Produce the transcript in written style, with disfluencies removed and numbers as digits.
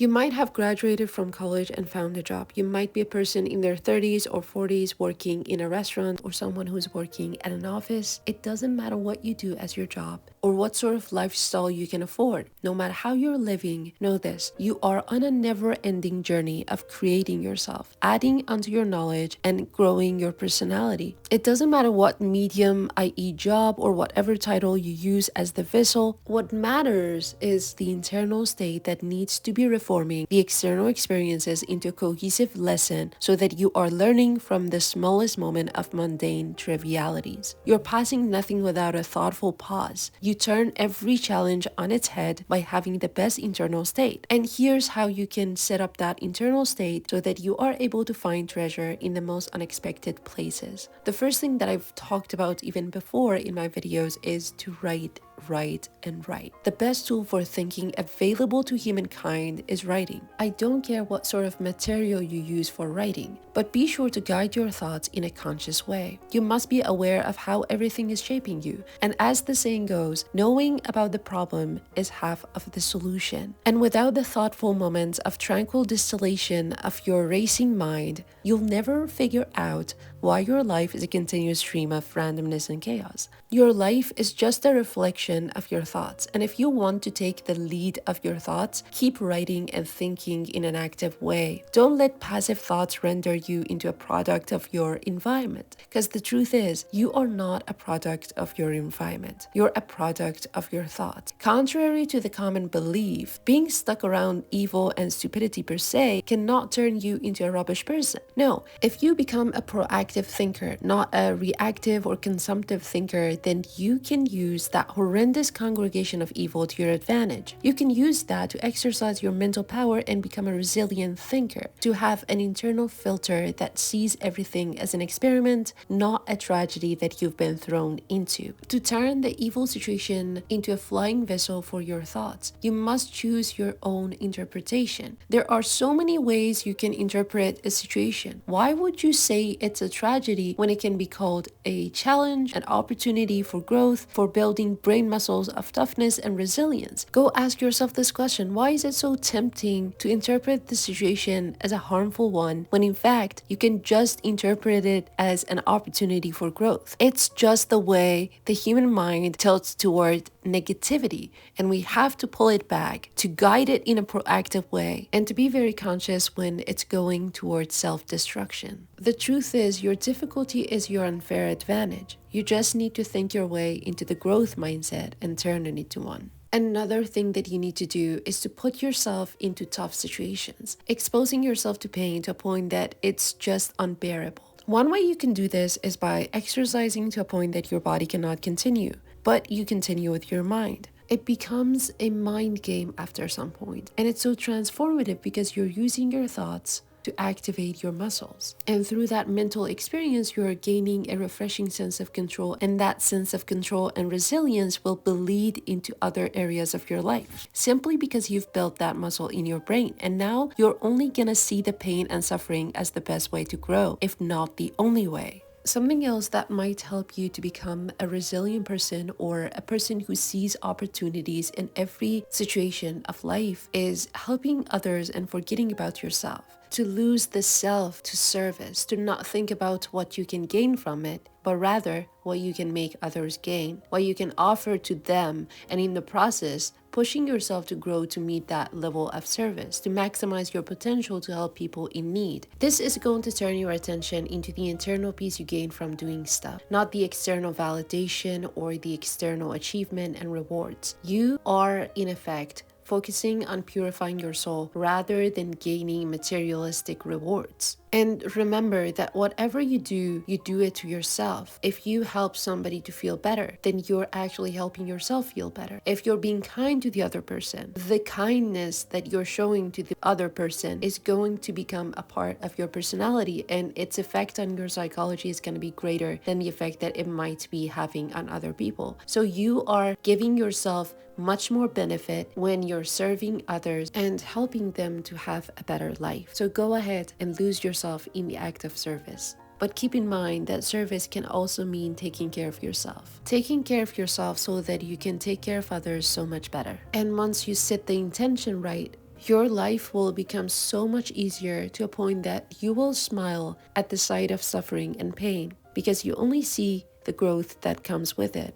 You might have graduated from college and found a job. You might be a person in their 30s or 40s working in a restaurant or someone who's working at an office. It doesn't matter what you do as your job or what sort of lifestyle you can afford. No matter how you're living, know this: you are on a never-ending journey of creating yourself, adding onto your knowledge, and growing your personality. It doesn't matter what medium, i.e. job, or whatever title you use as the vessel. What matters is the internal state that needs to be reforming the external experiences into a cohesive lesson so that you are learning from the smallest moment of mundane trivialities. You're passing nothing without a thoughtful pause. You turn every challenge on its head by having the best internal state. And here's how you can set up that internal state so that you are able to find treasure in the most unexpected places. The first thing that I've talked about even before in my videos is to write. The best tool for thinking available to humankind is writing. I don't care what sort of material you use for writing, but be sure to guide your thoughts in a conscious way. You must be aware of how everything is shaping you. And as the saying goes, knowing about the problem is half of the solution. And without the thoughtful moments of tranquil distillation of your racing mind, you'll never figure out why your life is a continuous stream of randomness and chaos. Your life is just a reflection of your thoughts, and if you want to take the lead of your thoughts, keep writing and thinking in an active way. Don't let passive thoughts render you into a product of your environment, because the truth is, you are not a product of your environment. You're a product of your thoughts. Contrary to the common belief, being stuck around evil and stupidity per se cannot turn you into a rubbish person. No, if you become a proactive thinker, not a reactive or consumptive thinker, then you can use that horrendous congregation of evil to your advantage. You can use that to exercise your mental power and become a resilient thinker, to have an internal filter that sees everything as an experiment, not a tragedy that you've been thrown into. To turn the evil situation into a flying vessel for your thoughts, you must choose your own interpretation. There are so many ways you can interpret a situation. Why would you say it's a tragedy when it can be called a challenge, an opportunity for growth, for building brain muscles of toughness and resilience? Go ask yourself this question: why is it so tempting to interpret the situation as a harmful one when in fact you can just interpret it as an opportunity for growth? It's just the way the human mind tilts toward negativity, and we have to pull it back to guide it in a proactive way and to be very conscious when it's going towards self-destruction. The truth is, your difficulty is your unfair advantage. You just need to think your way into the growth mindset and turn it into one. Another thing that you need to do is to put yourself into tough situations, exposing yourself to pain to a point that it's just unbearable. One way you can do this is by exercising to a point that your body cannot continue, but you continue with your mind. It becomes a mind game after some point, and it's so transformative because you're using your thoughts to activate your muscles. And through that mental experience, you are gaining a refreshing sense of control, and that sense of control and resilience will bleed into other areas of your life, simply because you've built that muscle in your brain. And now you're only gonna see the pain and suffering as the best way to grow, if not the only way. Something else that might help you to become a resilient person or a person who sees opportunities in every situation of life is helping others and forgetting about yourself. To lose the self to service, to not think about what you can gain from it, but rather what you can make others gain, what you can offer to them, and in the process, pushing yourself to grow to meet that level of service, to maximize your potential to help people in need. This is going to turn your attention into the internal peace you gain from doing stuff, not the external validation or the external achievement and rewards. You are, in effect, focusing on purifying your soul rather than gaining materialistic rewards. And remember that whatever you do it to yourself. If you help somebody to feel better, then you're actually helping yourself feel better. If you're being kind to the other person, the kindness that you're showing to the other person is going to become a part of your personality, and its effect on your psychology is going to be greater than the effect that it might be having on other people. So you are giving yourself much more benefit when you're serving others and helping them to have a better life. So go ahead and lose yourself in the act of service. But keep in mind that service can also mean taking care of yourself. Taking care of yourself so that you can take care of others so much better. And once you set the intention right, your life will become so much easier to a point that you will smile at the sight of suffering and pain because you only see the growth that comes with it.